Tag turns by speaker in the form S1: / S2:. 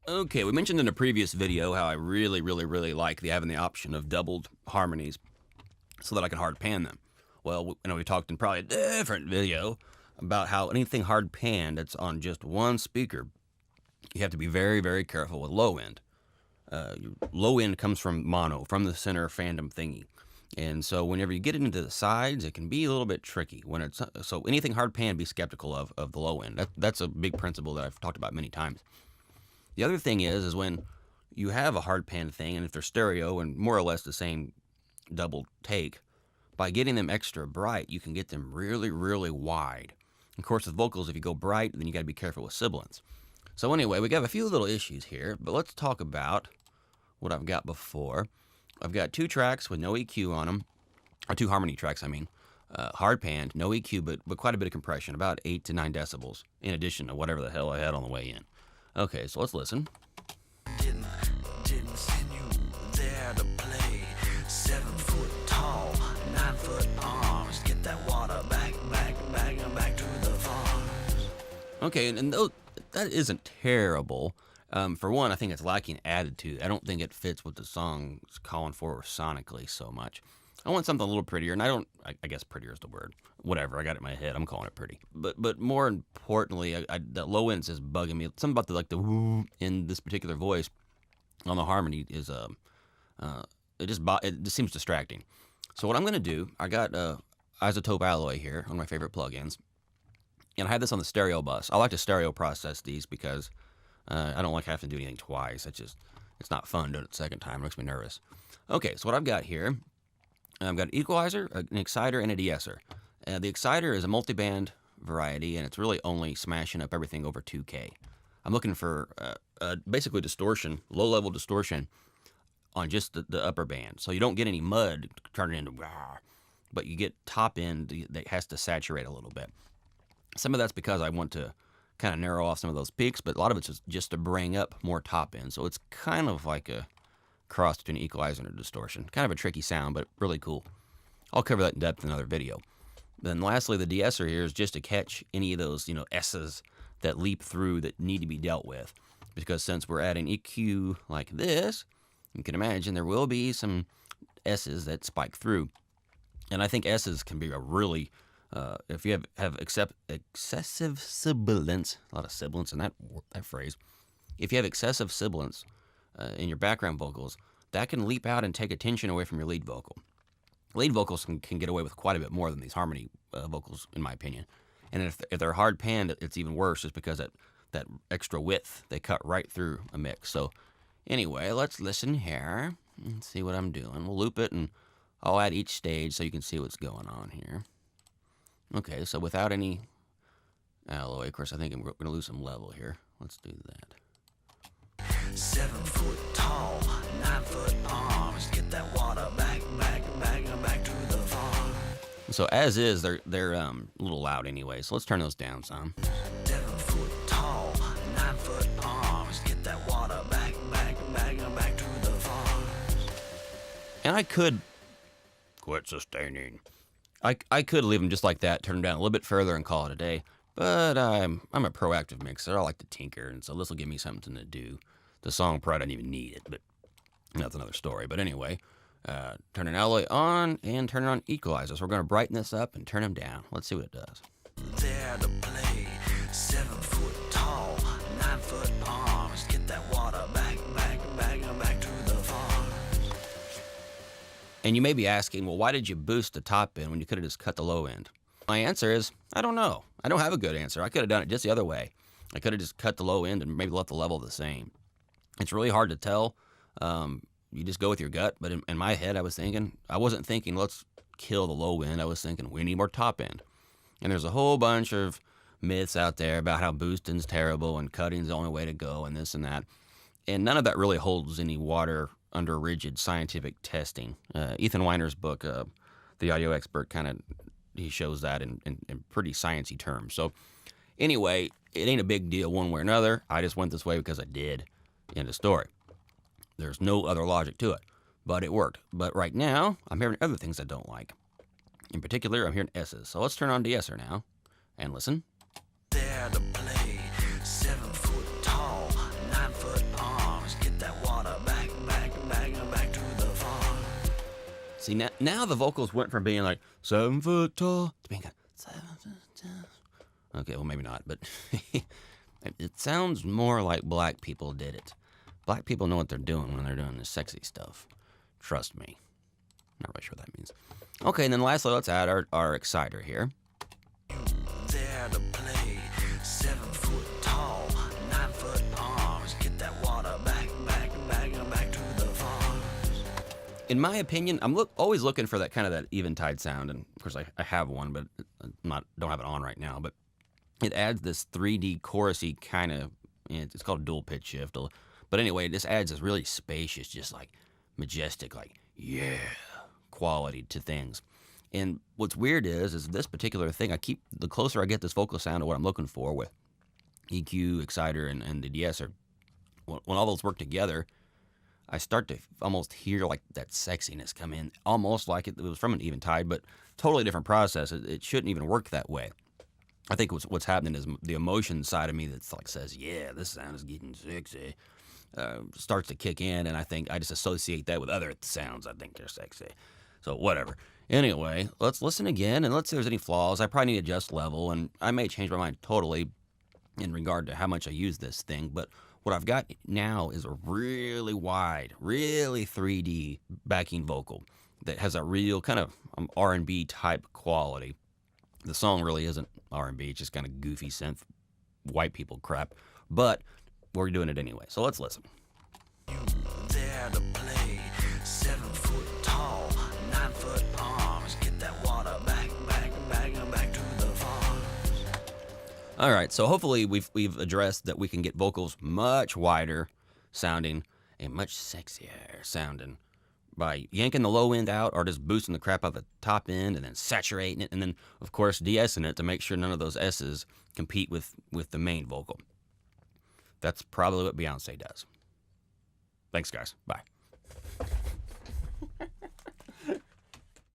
S1: Okay, we mentioned in a previous video how I really like having the option of doubled harmonies so that I can hard pan them. Well, we talked in probably a different video about how anything hard panned that's on just one speaker, you have to be very careful with low end. Low end comes from mono, from the center phantom thingy. And so whenever you get into the sides, it can be a little bit tricky. So anything hard pan, be skeptical of the low end. That's a big principle that I've talked about many times. The other thing is when you have a hard pan thing, and if they're stereo and more or less the same double take, by getting them extra bright, you can get them really wide. Of course, with vocals, if you go bright, then you got to be careful with sibilants. So anyway, we got a few little issues here, but let's talk about what I've got before. I've got 2 tracks with no EQ on them, or 2 harmony tracks, I mean. Hard panned, no EQ, but quite a bit of compression, about 8 to 9 decibels, in addition to whatever the hell I had on the way in. Okay, so let's listen.
S2: Didn't send you there to play. 7 foot tall, 9 foot arms. Get that water back to the farms.
S1: Okay, and that isn't terrible. For one, I think it's lacking attitude. I don't think it fits what the song's calling for sonically so much. I want something a little prettier, and I guess prettier is the word. Whatever, I got it in my head. I'm calling it pretty. But more importantly, that low end is bugging me. Something about the woo in this particular voice on the harmony is it just seems distracting. So what I'm gonna do, I got Isotope Alloy here, one of my favorite plugins, and I had this on the stereo bus. I like to stereo process these because I don't like having to do anything twice. It's not fun doing it the second time. It makes me nervous. Okay, so what I've got here. I've got an equalizer, an exciter, and a de-esser. The exciter is a multiband variety, and it's really only smashing up everything over 2K. I'm looking for basically distortion, low-level distortion on just the upper band. So you don't get any mud turning into rah, but you get top end that has to saturate a little bit. Some of that's because I want to kind of narrow off some of those peaks, but a lot of it's just to bring up more top end. So it's kind of like a cross between an equalizer and a distortion. Kind of a tricky sound, but really cool. I'll cover that in depth in another video. Then lastly, the de-esser here is just to catch any of those, S's that leap through that need to be dealt with. Because since we're adding EQ like this, you can imagine there will be some S's that spike through. And I think S's can be a really, if you have excessive sibilance, a lot of sibilance in that phrase. If you have excessive sibilance, in your background vocals, that can leap out and take attention away from your lead vocal. Lead vocals can get away with quite a bit more than these harmony vocals, in my opinion. And if they're hard panned, it's even worse just because that extra width, they cut right through a mix. So anyway, let's listen here and see what I'm doing. We'll loop it, and I'll add each stage so you can see what's going on here. Okay, so without any alloy, of course, I think we're going to lose some level here. Let's do that.
S2: 7 foot tall, 9 foot arms. Get that water back to the farm.
S1: So as is, they're a little loud anyway. So let's turn those down some.
S2: 7 foot tall, 9 foot arms. Get that water back to the farm.
S1: And I could quit sustaining. I could leave them just like that, turn them down a little bit further, and call it a day. But I'm a proactive mixer. I like to tinker, and so this will give me something to do. The song probably doesn't even need it, but that's another story. But anyway, turn an alloy on and turn it on equalizer. So we're going to brighten this up and turn them down. Let's see what it does.
S2: There to play, 7 foot tall, 9 foot arms. Get that water back to the farm.
S1: And you may be asking, well, why did you boost the top end when you could have just cut the low end? My answer is, I don't know. I don't have a good answer. I could have done it just the other way. I could have just cut the low end and maybe left the level the same. It's really hard to tell. You just go with your gut. But in my head, I wasn't thinking, let's kill the low end. I was thinking, we need more top end. And there's a whole bunch of myths out there about how boosting's terrible and cutting's the only way to go and this and that. And none of that really holds any water under rigid scientific testing. Ethan Weiner's book, The Audio Expert, he shows that in pretty sciencey terms. So anyway, it ain't a big deal one way or another. I just went this way because I did. End of story. There's no other logic to it, but it worked. But right now, I'm hearing other things I don't like. In particular, I'm hearing S's. So let's turn on de-esser now and listen.
S2: There to play, 7 foot tall, 9 foot
S1: See, now the vocals went from being like 7 foot tall to being kind of 7 foot tall. Okay, well, maybe not, but it sounds more like black people did it. Black people know what they're doing when they're doing this sexy stuff. Trust me. Not really sure what that means. Okay, and then lastly, let's add our exciter here.
S2: There to play, 7 foot tall, 9 foot arms. Get that water back to the farms.
S1: In my opinion, I'm always looking for that kind of that eventide sound, and of course I have one, but don't have it on right now. But it adds this 3D chorusy kind of. It's called dual pitch shift. But anyway, it just adds this really spacious, just like majestic, like quality to things. And what's weird is this particular thing, the closer I get this vocal sound to what I'm looking for with EQ, exciter, and the de-esser, when all those work together, I start to almost hear like that sexiness come in, almost like it was from an eventide, but totally different process. It shouldn't even work that way. I think what's happening is the emotion side of me that's like says, yeah, this sound is getting sexy, starts to kick in, and I think I just associate that with other sounds. I think they're sexy. So whatever. Anyway, let's listen again, and let's see if there's any flaws. I probably need to adjust level, and I may change my mind totally in regard to how much I use this thing, but what I've got now is a really wide, really 3D backing vocal that has a real kind of R&B type quality. The song really isn't R&B, it's just kind of goofy synth white people crap, but we're doing it anyway, so let's listen.
S2: There to play, 7 foot tall, 9 foot arms. Get that water back to the farms.
S1: All right, so hopefully we've addressed that we can get vocals much wider sounding and much sexier sounding by yanking the low end out or just boosting the crap out of the top end and then saturating it, and then of course de-essing it to make sure none of those S's compete with the main vocal. That's probably what Beyonce does. Thanks, guys. Bye.